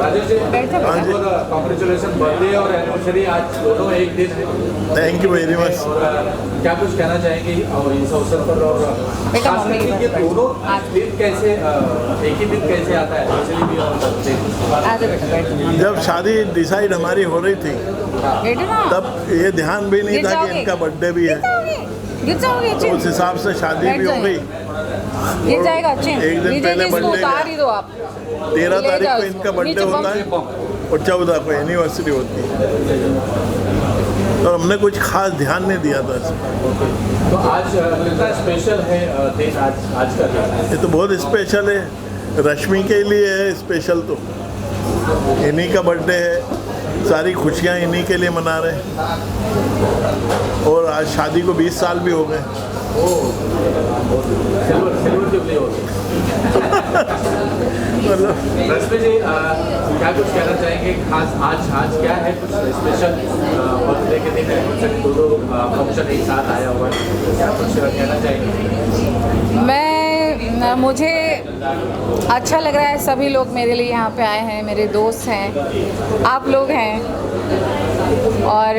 Rajesh ji, congratulation, birthday और anniversary आज दोनों एक दिन है। Thank you very much. और क्या कुछ कहना चाहेंगे और इस अवसर पर, और खास करके ये दोनों दिन कैसे एक ही दिन कैसे आता है, एनिवर्सरी भी और बर्थडे? जब शादी डिसाइड हमारी हो रही थी तब ये ध्यान भी नहीं था कि इनका बर्थडे भी है, तो उस हिसाब से शादी भी हो गई। गिर जाएगा अच्छे। एक दिन पहले बर्थडे, उतार ही दो आप। 13 तारीख को इनका बर्थडे होता है और 14 को एनिवर्सरी होती है, तो हमने कुछ खास ध्यान नहीं दिया था इसमें। तो आज कितना स्पेशल है दिन, आज का दिन? ये तो बहुत स्पेशल है, रश्मि के लिए है स्पेशल, तो इन्हीं का बर्थडे है, सारी खुशियाँ इन्हीं के लिए मना रहे हैं। और आज शादी को 20 साल भी हो गए। सिल्वर जुबली हो गई। रश्मि जी, क्या कुछ कहना चाहेंगे खास? आज क्या है कुछ स्पेशल? बर्थडे के दिन एनिवर्सरी, दोनों फंक्शन एक साथ आया हुआ है, क्या कुछ कहना चाहेंगे? मुझे अच्छा लग रहा है, सभी लोग मेरे लिए यहाँ पे आए हैं, मेरे दोस्त हैं, आप लोग हैं। और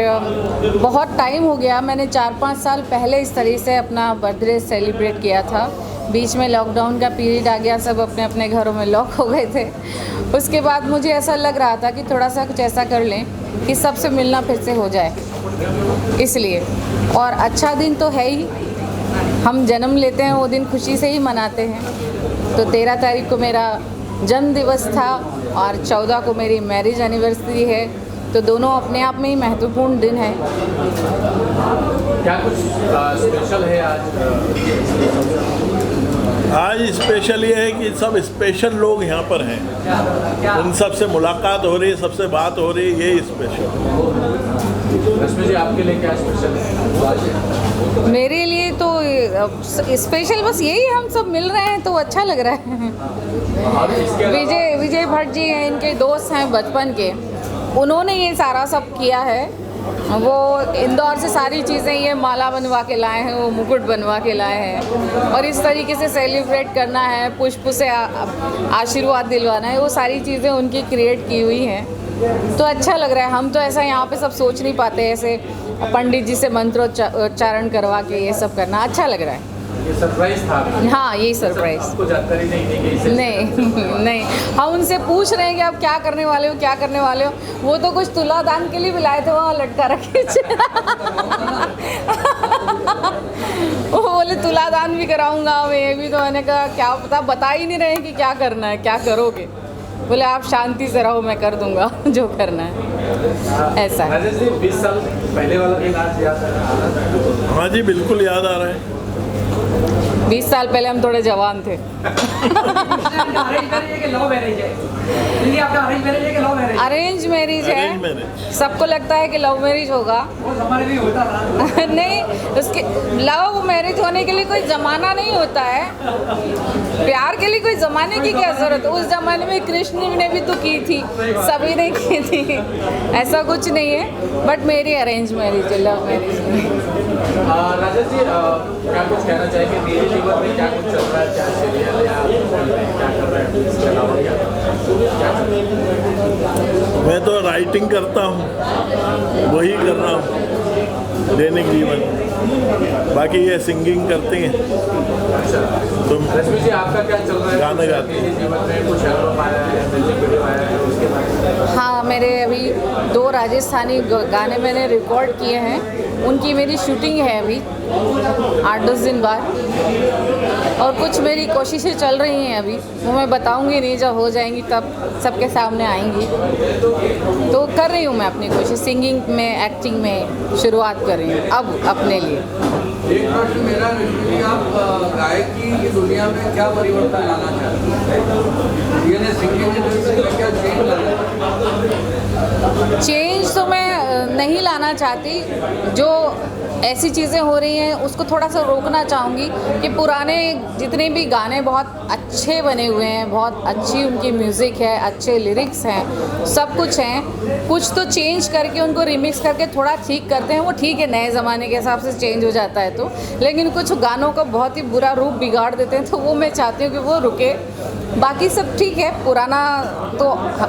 बहुत टाइम हो गया, मैंने 4-5 साल पहले इस तरह से अपना बर्थडे सेलिब्रेट किया था। बीच में लॉकडाउन का पीरियड आ गया, सब अपने अपने घरों में लॉक हो गए थे। उसके बाद मुझे ऐसा लग रहा था कि थोड़ा सा कुछ ऐसा कर लें कि सबसे मिलना फिर से हो जाए, इसलिए। और अच्छा दिन तो है ही, हम जन्म लेते हैं वो दिन खुशी से ही मनाते हैं। तो 13 तारीख को मेरा जन्म दिवस था और 14 को मेरी मैरिज एनिवर्सरी है, तो दोनों अपने आप में ही महत्वपूर्ण दिन है। क्या कुछ स्पेशल है आज? आज स्पेशल ये है कि सब स्पेशल लोग यहाँ पर हैं, उन सब से मुलाकात हो रही है, सबसे बात हो रही है, ये स्पेशल। रश्मि जी, आपके लिए क्या स्पेशल है? मेरे लिए तो स्पेशल बस यही, हम सब मिल रहे हैं तो अच्छा लग रहा है। विजय भट्ट जी हैं, इनके दोस्त हैं बचपन के, उन्होंने ये सारा सब किया है। वो इंदौर से सारी चीज़ें, ये माला बनवा के लाए हैं, वो मुकुट बनवा के लाए हैं, और इस तरीके से सेलिब्रेट करना है, पुष्प से आशीर्वाद दिलवाना है, वो सारी चीज़ें उनकी क्रिएट की हुई हैं। तो अच्छा लग रहा है। हम तो ऐसा यहाँ पे सब सोच नहीं पाते, ऐसे पंडित जी से मंत्रोच्चारण करवा के ये सब करना अच्छा लग रहा है। ये सरप्राइज था? हाँ, यही सरप्राइज। आपको जानकारी नहीं थी कि इसे? नहीं, हम उनसे पूछ रहे हैं कि आप क्या करने वाले हो, क्या करने वाले हो। वो तो कुछ तुलादान के लिए भी लाए थे, वहाँ लटका रखे। वो बोले तुलादान भी कराऊंगा मैं, ये भी। तो मैंने कहा क्या पता, बता ही नहीं रहे कि क्या करना है, क्या करोगे। बोले आप शांति से रहो, मैं कर दूंगा जो करना है, ऐसा है। राजेश जी, 20 साल पहले वाला दिन आज याद आ रहा है? हाँ जी, बिल्कुल याद आ रहा है। 20 साल पहले हम थोड़े जवान थे। अरेंज मैरिज है। सबको लगता है कि लव मैरिज होगा। नहीं, उसके लव मैरिज होने के लिए कोई ज़माना नहीं होता है। प्यार के लिए कोई ज़माने की क्या ज़रूरत है? उस ज़माने में कृष्ण ने भी तो की थी, सभी ने की थी, ऐसा कुछ नहीं है। बट मेरी अरेंज मैरिज है, लव मैरिज नहीं। राजेश जी, क्या कुछ कहना चाहेंगे? मेरे जीवन में क्या कुछ चल रहा है, क्या सीरियल या क्या कर रहे हैं, इसके अलावा क्या कर रहे हैं? मैं तो राइटिंग करता हूँ, वही कर रहा हूँ दैनिक जीवन। बाकी ये सिंगिंग करती हैं। अच्छा, तो रश्मि जी, आपका क्या चल रहा है? गाना गाती हैं। जीवन में कुछ एल्बम आया है, म्यूजिक वीडियो आया है, उसके बारे में? हाँ, मेरे अभी 2 राजस्थानी गाने मैंने रिकॉर्ड किए हैं, उनकी मेरी शूटिंग है अभी 8-10 दिन बाद। और कुछ मेरी कोशिशें चल रही हैं अभी, वो मैं बताऊंगी नहीं, जब हो जाएंगी तब सबके सामने आएंगी। तो कर रही हूँ मैं अपनी कोशिश, सिंगिंग में, एक्टिंग में शुरुआत कर रही हूँ अब अपने लिए। एक प्रश्न मेरा है, आप गायकी की दुनिया में क्या परिवर्तन लाना चाहते हैं? ये सिंगिंग इंडस्ट्री में क्या चेंज लाना? चेंज तो मैं नहीं लाना चाहती। जो ऐसी चीज़ें हो रही हैं उसको थोड़ा सा रोकना चाहूँगी कि पुराने जितने भी गाने बहुत अच्छे बने हुए हैं, बहुत अच्छी उनकी म्यूज़िक है, अच्छे लिरिक्स हैं, सब कुछ हैं, कुछ तो चेंज करके उनको रिमिक्स करके थोड़ा ठीक करते हैं, वो ठीक है, नए ज़माने के हिसाब से चेंज हो जाता है तो। लेकिन कुछ गानों का बहुत ही बुरा रूप बिगाड़ देते हैं, तो वो मैं चाहती हूँ कि वो रुके, बाकी सब ठीक है, पुराना तो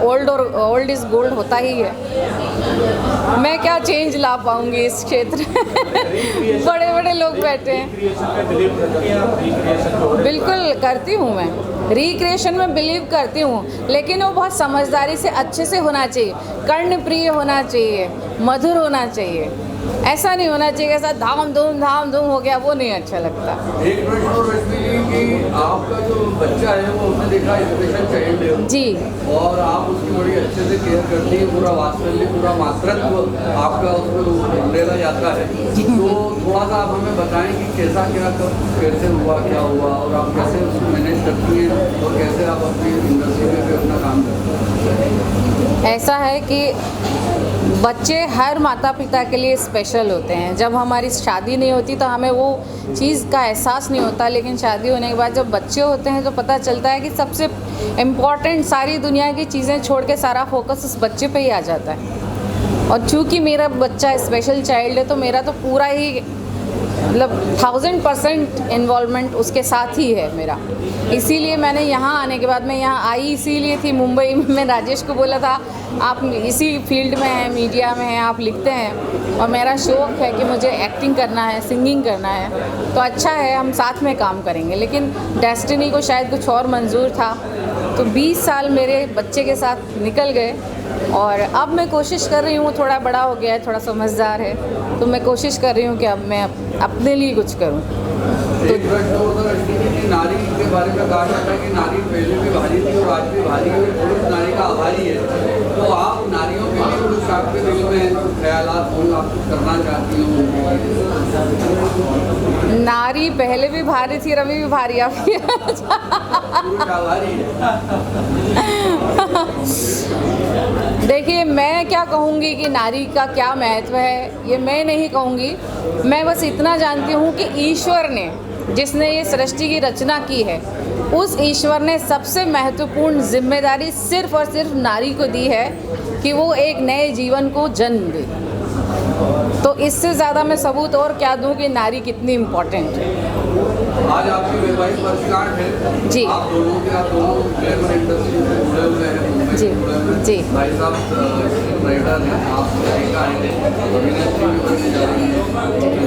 ओल्ड इज़ गोल्ड होता ही है। मैं क्या चेंज ला पाऊंगी इस क्षेत्र में बड़े बड़े लोग बैठे हैं। रिक्रिएशन में बिलीव करती हैं आप? रिक्रिएशन जो बिल्कुल करती हूँ मैं, रिक्रिएशन में बिलीव करती हूँ, लेकिन वो बहुत समझदारी से अच्छे से होना चाहिए, कर्णप्रिय होना चाहिए, मधुर होना चाहिए। ऐसा नहीं होना चाहिए ऐसा धाम धूम हो गया, वो नहीं अच्छा लगता। एक प्रश्न और रश्मि जी कि आपका जो बच्चा है वो हमने देखा स्पेशल चाइल्ड है जी, और आप उसकी बड़ी अच्छे से केयर करती हैं, पूरा वात्सल्य पूरा मातृत्व आपका उसमें उड़ेला जाता है। तो थोड़ा सा आप हमें बताएं कि कैसा क्या कब कैसे हुआ, क्या हुआ और आप कैसे उसको मैनेज करती हैं और कैसे आप अपनी इंडस्ट्री में भी अपना काम करती हैं। ऐसा है कि बच्चे हर माता पिता के लिए स्पेशल होते हैं। जब हमारी शादी नहीं होती तो हमें वो चीज़ का एहसास नहीं होता, लेकिन शादी होने के बाद जब बच्चे होते हैं तो पता चलता है कि सबसे इम्पॉर्टेंट सारी दुनिया की चीज़ें छोड़ के सारा फोकस उस बच्चे पे ही आ जाता है। और चूँकि मेरा बच्चा स्पेशल चाइल्ड है तो मेरा तो पूरा ही मतलब 1000% इन्वॉल्वमेंट उसके साथ ही है मेरा। इसीलिए मैंने यहाँ आने के बाद, मैं यहाँ आई इसीलिए थी मुंबई में, मैं राजेश को बोला था आप इसी फील्ड में हैं, मीडिया में हैं, आप लिखते हैं और मेरा शौक़ है कि मुझे एक्टिंग करना है, सिंगिंग करना है, तो अच्छा है हम साथ में काम करेंगे। लेकिन डेस्टिनी को शायद कुछ और मंजूर था, तो 20 साल मेरे बच्चे के साथ निकल गए और अब मैं कोशिश कर रही हूँ, थोड़ा बड़ा हो गया है, थोड़ा समझदार है, तो मैं कोशिश कर रही हूँ कि अब मैं अपने लिए कुछ करूँ। एक प्रश्न और था रश्मि जी कि नारी के बारे में कहा जाता है कि नारी पहले भी भारी थी और आज भी भारी है, पुरुष नारी का आभारी है। तो आप नारियों के लिए कुछ आपके दिल में ख्यालात हो, आप कुछ करना चाहती हो? नारी पहले भी भारी थी, रवि भी भारी, आप पुरुष आभारी है। देखिए, मैं क्या कहूँगी कि नारी का क्या महत्व है, ये मैं नहीं कहूँगी। मैं बस इतना जानती हूँ कि ईश्वर ने, जिसने ये सृष्टि की रचना की है, उस ईश्वर ने सबसे महत्वपूर्ण जिम्मेदारी सिर्फ और सिर्फ नारी को दी है कि वो एक नए जीवन को जन्म दे। तो इससे ज़्यादा मैं सबूत और क्या दूँ कि नारी कितनी इम्पोर्टेंट है। आज आपकी वैवाहिक वर्षगांठ है जी। आप दोनों ग्लैमर इंडस्ट्री से जुड़े हुए हैं, मुंबई जी, से जुड़े हुए हैं। जी। भाई साहब राइटर हैं, आप गायिका हैं, अभिनेत्री भी बनने जा रही हैं,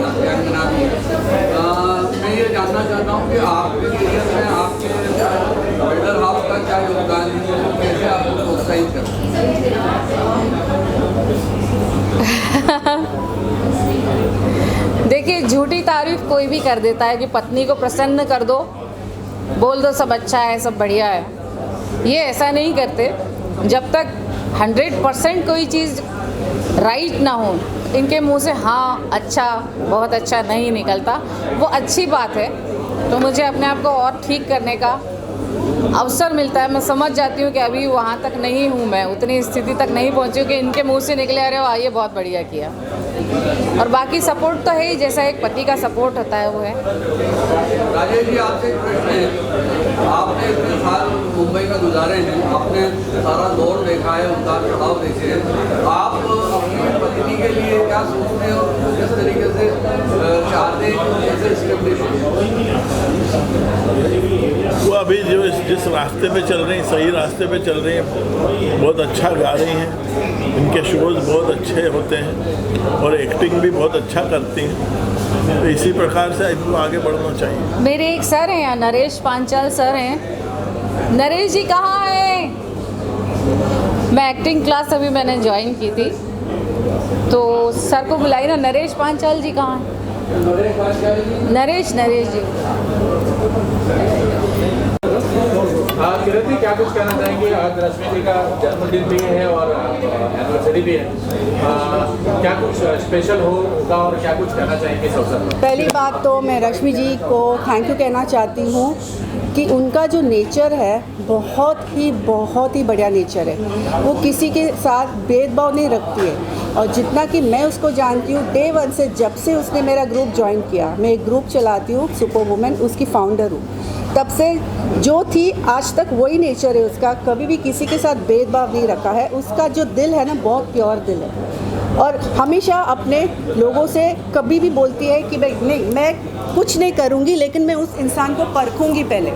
नाट्यांगना भी है। मैं ये जानना चाहता हूँ कि आपके करियर में आपके राइडर हाउस का क्या योगदान है, कैसे आपको प्रोत्साहित करते देखिए, झूठी तारीफ कोई भी कर देता है कि पत्नी को प्रसन्न कर दो, बोल दो सब अच्छा है, सब बढ़िया है। ये ऐसा नहीं करते। जब तक 100% कोई चीज़ राइट ना हो, इनके मुंह से हाँ अच्छा, बहुत अच्छा नहीं निकलता, वो अच्छी बात है। तो मुझे अपने आप को और ठीक करने का अवसर मिलता है। मैं समझ जाती हूँ कि अभी वहाँ तक नहीं हूँ, मैं उतनी स्थिति तक नहीं पहुँची हूँ कि इनके मुंह से निकले अरे वाह ये बहुत बढ़िया किया। और बाकी सपोर्ट तो है ही, जैसा एक पति का सपोर्ट होता है वो है। राजेश जी, आपसे एक प्रश्न है। आपने इतने साल मुंबई में गुजारे हैं, आपने सारा दौर देखा है, उतार चढ़ाव देखे हैं। आप अपनी पत्नी के लिए क्या सोचते हैं और किस तरीके से चाहते हैं कि कैसे स्टेब्लिश वो अभी जो जिस रास्ते पे चल रही हैं, सही रास्ते पे चल रही हैं, बहुत अच्छा गा रही हैं, इनके शोज़ बहुत अच्छे होते हैं और एक्टिंग भी बहुत अच्छा करती हैं। तो इसी प्रकार से इनको आगे बढ़ना चाहिए। मेरे एक सर हैं यहाँ, नरेश पांचाल सर हैं। नरेश जी कहाँ हैं? मैं एक्टिंग क्लास अभी मैंने ज्वाइन की थी, तो सर को बुलाई ना, नरेश पांचाल जी कहाँ हैं? नरेश जी। किरण जी, क्या कुछ कहना चाहेंगे? आज रश्मि जी का जन्मदिन भी है और एनिवर्सरी भी है, क्या कुछ स्पेशल होगा और क्या कुछ कहना चाहेंगे इस अवसर पर? पहली बात तो मैं रश्मि जी को थैंक यू कहना चाहती हूँ कि उनका जो नेचर है बहुत ही बढ़िया नेचर है। वो किसी के साथ भेदभाव नहीं रखती है और जितना कि मैं उसको जानती हूँ, डे 1 से जब से उसने मेरा ग्रुप ज्वाइन किया, मैं एक ग्रुप चलाती हूँ सुपर वुमेन, उसकी फाउंडर हूँ, तब से जो थी आज तक वही नेचर है उसका। कभी भी किसी के साथ भेदभाव नहीं रखा है। उसका जो दिल है ना, बहुत प्योर दिल है और हमेशा अपने लोगों से कभी भी बोलती है कि भाई नहीं, मैं कुछ नहीं करूँगी, लेकिन मैं उस इंसान को परखूँगी पहले।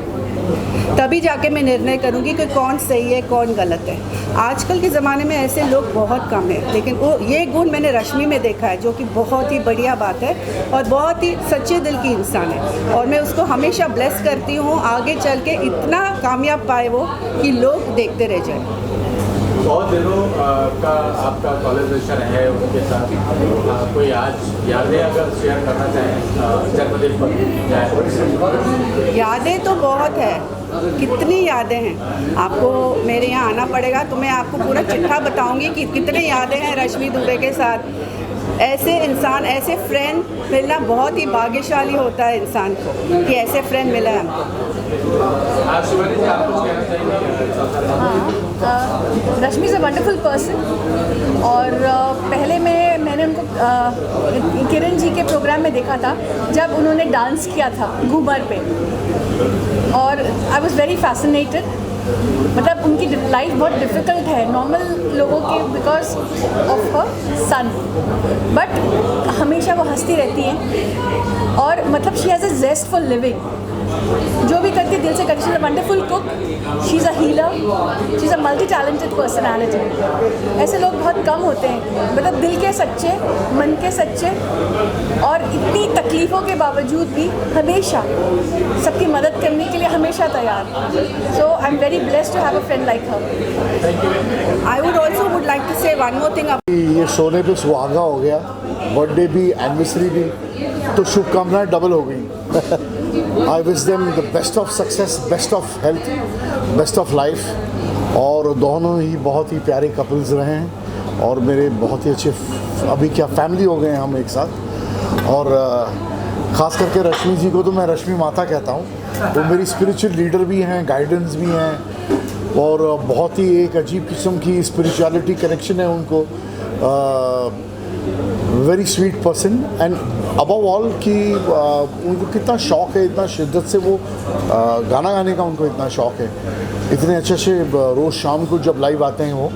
तभी जाके मैं निर्णय करूँगी कि कौन सही है कौन गलत है। आजकल के ज़माने में ऐसे लोग बहुत कम हैं, लेकिन वो ये गुण मैंने रश्मि में देखा है, जो कि बहुत ही बढ़िया बात है और बहुत ही सच्चे दिल की इंसान है। और मैं उसको हमेशा ब्लेस करती हूँ, आगे चल के इतना कामयाब पाए वो कि लोग देखते रह जाए। बहुत दिनों का आपका कॉलेब्रेशन है उनके साथ, कोई आज यादें अगर शेयर करना चाहें जन्मदिन पर? यादें तो बहुत है, कितनी यादें हैं। आपको मेरे यहाँ आना पड़ेगा तो मैं आपको पूरा चिट्ठा बताऊंगी कि कितने यादें हैं रश्मि दुबे के साथ। ऐसे इंसान, ऐसे फ्रेंड मिलना बहुत ही भाग्यशाली होता है इंसान को, कि ऐसे फ्रेंड मिला है हमको। शिवानी जी, आप कुछ कहना चाहिए? रश्मि इज़ अ वंडरफुल पर्सन। और पहले मैंने उनको किरण जी के प्रोग्राम में देखा था जब उन्होंने डांस किया था घूमर पे, और आई वॉज वेरी फैसिनेटेड। मतलब उनकी लाइफ बहुत डिफ़िकल्ट है नॉर्मल लोगों के because of her son, but हमेशा वो हंसती रहती हैं और मतलब she has a zest for living. जो भी करती है दिल से करती। She is a wonderful cook, she is a healer, she is a multi talented personality. ऐसे लोग बहुत कम होते हैं, मतलब दिल के सच्चे, मन के सच्चे, और इतनी तकलीफ़ों के बावजूद भी हमेशा सबकी मदद करने के लिए हमेशा तैयार। So I am very blessed to have a friend like her. I would also would like to say one more thing. ये सोने पे सुहागा हो गया, बर्थडे भी, एनिवर्सरी भी, तो शुभकामनाएं डबल हो गई। आई wish them the best of success, best of health, best of life. और दोनों ही बहुत ही प्यारे कपल्स रहे हैं और मेरे बहुत ही अच्छे, अभी क्या फैमिली हो गए हैं हम एक साथ। और ख़ास करके रश्मि जी को तो मैं रश्मि माता कहता हूँ। वो मेरी स्पिरिचुअल लीडर भी हैं, गाइडेंस भी हैं, और बहुत ही एक अजीब किस्म की स्पिरिचुअलिटी कनेक्शन है उनको। Very sweet person, and above all कि उनको कितना शौक़ है, इतना शिद्दत से वो गाना गाने का उनको इतना शौक़ है। इतने अच्छे से रोज़ शाम को जब लाइव आते हैं वो,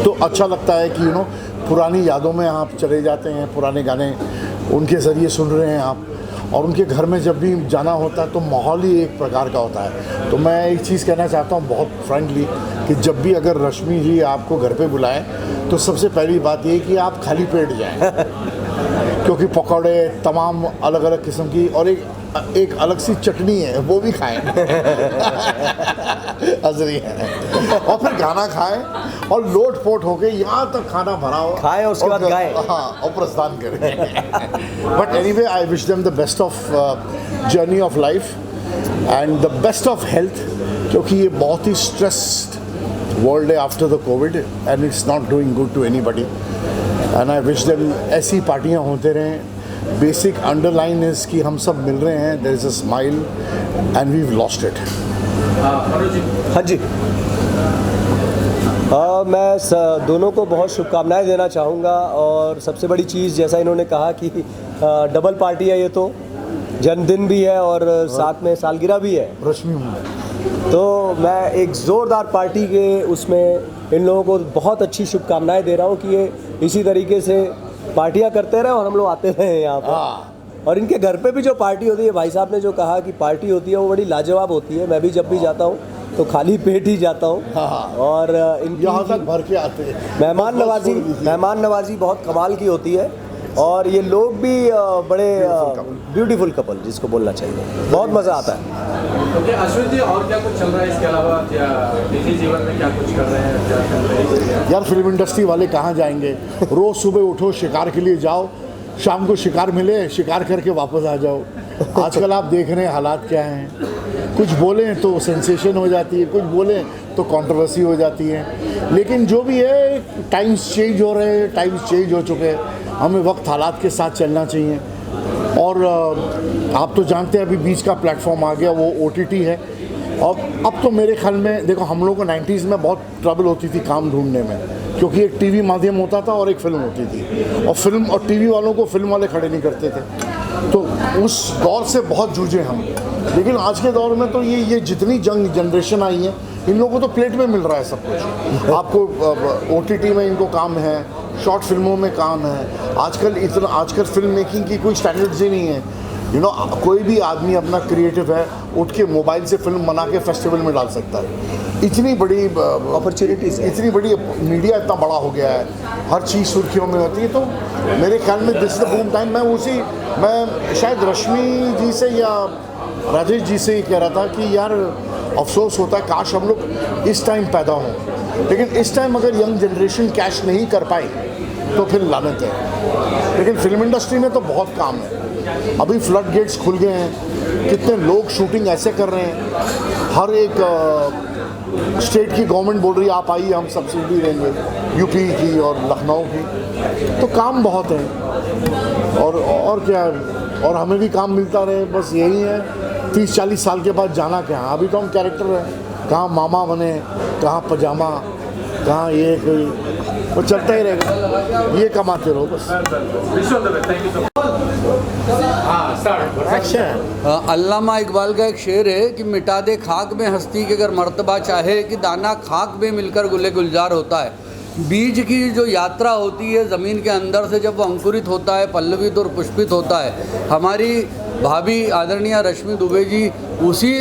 तो अच्छा लगता है कि पुरानी यादों में आप चले जाते हैं, पुराने गाने उनके ज़रिए सुन रहे हैं आप। और उनके घर में जब भी जाना होता है तो माहौल ही एक प्रकार का होता है। तो मैं एक चीज़ कहना चाहता हूँ बहुत फ्रेंडली, कि जब भी अगर रश्मि जी आपको घर पे बुलाएं तो सबसे पहली बात ये कि आप खाली पेट जाएं, क्योंकि पकौड़े तमाम अलग अलग किस्म की, और एक अलग सी चटनी है वो भी खाएं। हज़री है। और फिर गाना खाएं और लोट पोट होके यहाँ तक खाना भरा हो, खाएं और उसके बाद गाएं। हाँ, और प्रस्थान करें। But anyway I wish them the best of journey of life and the best of health, क्योंकि ये बहुत ही स्ट्रेस्ड वर्ल्ड है after the COVID, and it's not doing good to anybody. And I wish them ऐसी पार्टियाँ होते रहें। Basic underline is कि हम सब मिल रहे हैं, there is a smile and we have lost it. हाँ जी, मैं दोनों को बहुत शुभकामनाएं देना चाहूँगा। और सबसे बड़ी चीज़, जैसा इन्होंने कहा कि डबल पार्टी है, ये तो जन्मदिन भी है और साथ में सालगिरह भी है रश्मि, तो मैं एक ज़ोरदार पार्टी के उसमें इन लोगों को बहुत अच्छी शुभकामनाएं दे रहा हूँ कि ये इसी तरीके से पार्टियां करते रहे और हम लोग आते रहे यहाँ पर। और इनके घर पे भी जो पार्टी होती है, भाई साहब ने जो कहा कि पार्टी होती है, वो बड़ी लाजवाब होती है। मैं भी जब भी जाता हूँ तो खाली पेट ही जाता हूँ। और इनकी यहाँ तक भर के आते हैं। मेहमान नवाजी बहुत कमाल की होती है। और ये लोग भी बड़े ब्यूटीफुल कपल जिसको बोलना चाहिए, बहुत मज़ा आता है। ओके अश्विन जी, और क्या कुछ चल रहा है इसके अलावा, या निजी जीवन में क्या कुछ कर रहे हैं? यार फिल्म इंडस्ट्री वाले कहाँ जाएंगे? रोज़ सुबह उठो, शिकार के लिए जाओ, शाम को शिकार मिले, शिकार करके वापस आ जाओ। आजकल आप देख रहे हैं हालात क्या हैं। कुछ बोलें तो सेंसेशन हो जाती है, कुछ बोलें तो कंट्रोवर्सी हो जाती है। लेकिन जो भी है, टाइम्स चेंज हो रहे हैं, टाइम्स चेंज हो चुके हैं। हमें वक्त हालात के साथ चलना चाहिए। और आप तो जानते हैं अभी बीच का प्लेटफॉर्म आ गया, वो OTT है। और अब तो मेरे ख्याल में देखो, हम लोगों को 90s में बहुत ट्रबल होती थी काम ढूंढने में, क्योंकि एक टीवी माध्यम होता था और एक फिल्म होती थी, और फिल्म और टीवी वालों को फिल्म वाले खड़े नहीं करते थे। तो उस दौर से बहुत जूझे हम। लेकिन आज के दौर में तो ये जितनी जंग जनरेशन आई है, इन लोगों को तो प्लेट में मिल रहा है सब कुछ। आपको OTT में इनको काम है, शॉर्ट फिल्मों में काम है। आजकल फिल्म मेकिंग की कोई स्टैंडर्ड्स ही नहीं है। कोई भी आदमी अपना क्रिएटिव है, उठ के मोबाइल से फिल्म बना के फेस्टिवल में डाल सकता है। इतनी बड़ी अपॉर्चुनिटीज़, इतनी बड़ी मीडिया, इतना बड़ा हो गया है, हर चीज़ सुर्खियों में होती है। तो मेरे ख्याल में this is the boom time. मैं शायद रश्मि जी से या राजेश जी से ही कह रहा था कि यार अफसोस होता है, काश हम लोग इस टाइम पैदा हों, लेकिन इस टाइम अगर यंग जनरेशन कैच नहीं कर पाई तो फिर लानत है। लेकिन फिल्म इंडस्ट्री में तो बहुत काम है, अभी फ्लड गेट्स खुल गए हैं, कितने लोग शूटिंग ऐसे कर रहे हैं, हर एक स्टेट की गवर्नमेंट बोल रही है आप आइए हम सब्सिडी देंगे, यूपी की और लखनऊ की, तो काम बहुत है। और क्या, और हमें भी काम मिलता रहे, बस यही है। 30-40 साल के बाद जाना क्या, अभी तो हम कैरेक्टर हैं, कहाँ मामा बने, कहाँ पजामा, कहाँ ये कोई, वो चलता ही रहेगा, ये कमाते रहो बस। अल्लामा इकबाल का एक शेर है कि मिटा दे खाक में हस्ती के अगर मर्तबा चाहे, कि दाना खाक में मिलकर गुले गुलजार होता है। बीज की जो यात्रा होती है ज़मीन के अंदर से, जब वो अंकुरित होता है, पल्लवित और पुष्पित होता है, हमारी भाभी आदरणीय रश्मि दुबे जी उसी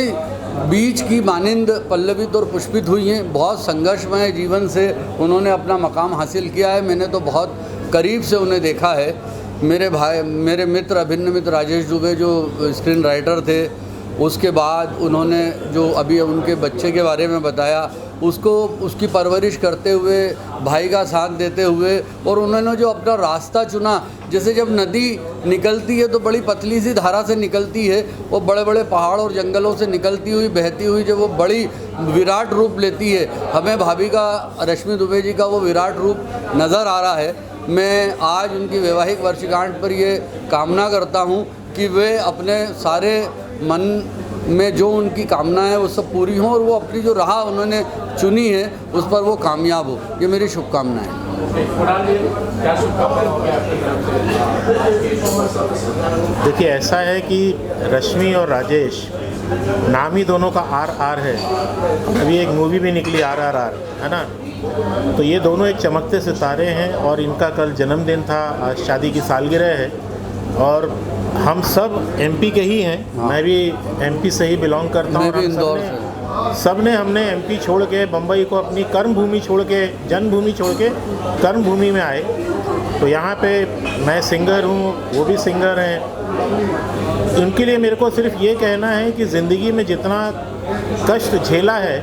बीज की मानिंद पल्लवित और पुष्पित हुई हैं। बहुत संघर्षमय जीवन से उन्होंने अपना मकाम हासिल किया है। मैंने तो बहुत करीब से उन्हें देखा है। मेरे मित्र, अभिन्न मित्र राजेश दुबे जो स्क्रीन राइटर थे, उसके बाद उन्होंने जो अभी उनके बच्चे के बारे में बताया, उसकी परवरिश करते हुए, भाई का साथ देते हुए, और उन्होंने जो अपना रास्ता चुना, जैसे जब नदी निकलती है तो बड़ी पतली सी धारा से निकलती है, वो बड़े बड़े पहाड़ और जंगलों से निकलती हुई, बहती हुई जब वो बड़ी विराट रूप लेती है, हमें भाभी का, रश्मि दुबे जी का वो विराट रूप नज़र आ रहा है। मैं आज उनकी वैवाहिक वर्षगांठ पर ये कामना करता हूँ कि वे अपने सारे मन में जो उनकी कामना है वो सब पूरी हों, और वो अपनी जो राह उन्होंने चुनी है उस पर वो कामयाब हो। ये मेरी शुभकामनाएं हैं। देखिए, ऐसा है कि रश्मि और राजेश, नाम ही दोनों का RR है। अभी एक मूवी भी निकली RRR, है ना। तो ये दोनों एक चमकते सितारे हैं, और इनका कल जन्मदिन था, आज शादी की सालगिरह है, और हम सब MP के ही हैं। मैं भी MP से ही बिलोंग करता हूँ। सब ने हमने MP छोड़ के, बम्बई को अपनी कर्म भूमि छोड़ के, जन्मभूमि छोड़ के कर्म भूमि में आए। तो यहाँ पे मैं सिंगर हूँ, वो भी सिंगर हैं। उनके लिए मेरे को सिर्फ ये कहना है कि ज़िंदगी में जितना कष्ट झेला है,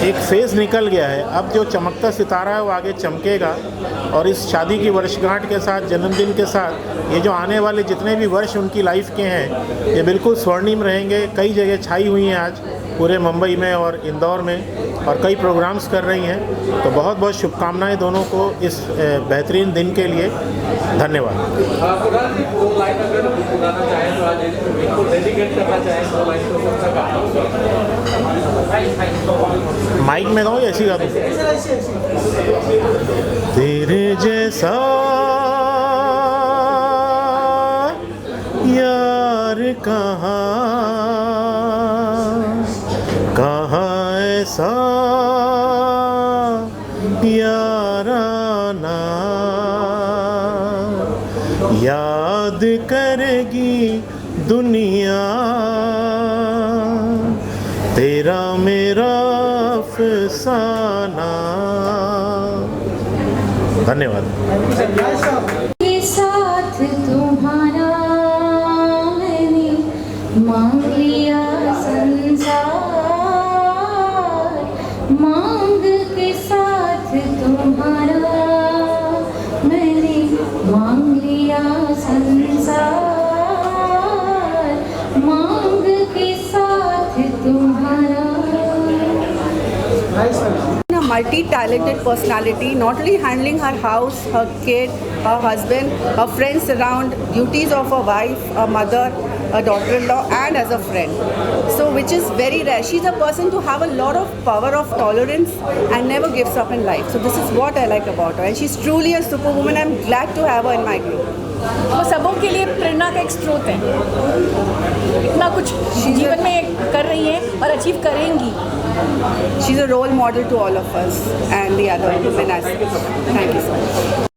एक फेज़ निकल गया है। अब जो चमकता सितारा है वो आगे चमकेगा, और इस शादी की वर्षगांठ के साथ, जन्मदिन के साथ, ये जो आने वाले जितने भी वर्ष उनकी लाइफ के हैं, ये बिल्कुल स्वर्णिम रहेंगे। कई जगह छाई हुई हैं आज पूरे मुंबई में और इंदौर में, और कई प्रोग्राम्स कर रही हैं। तो बहुत बहुत शुभकामनाएं दोनों को इस बेहतरीन दिन के लिए। धन्यवाद। माइक में गाऊँ या ऐसी गा दूँ? तेरे जैसा यार कहाँ ऐसा याराना, याद करेगी दुनिया तेरा मेरा अफसाना। धन्यवाद। के साथ तुम्हारा मैंने मांग लिया संसार, मांग के साथ तुम्हारा मैंने मांग लिया संसार, मांग के साथ तुम्हारा। A multi-talented personality, not only handling her house, her kid, her husband, her friends around, duties of a wife, a mother, a daughter-in-law, and as a friend. So, which is very rare. She's a person to have a lot of power of tolerance and never gives up in life. So, this is what I like about her, and she's truly a superwoman. I'm glad to have her in my group. वो सबों के लिए प्रेरणा का एक स्रोत है। इतना कुछ जीवन में कर रही हैं और अचीव करेंगी। She's a role model to all of us and the other women as well. Thank you so much.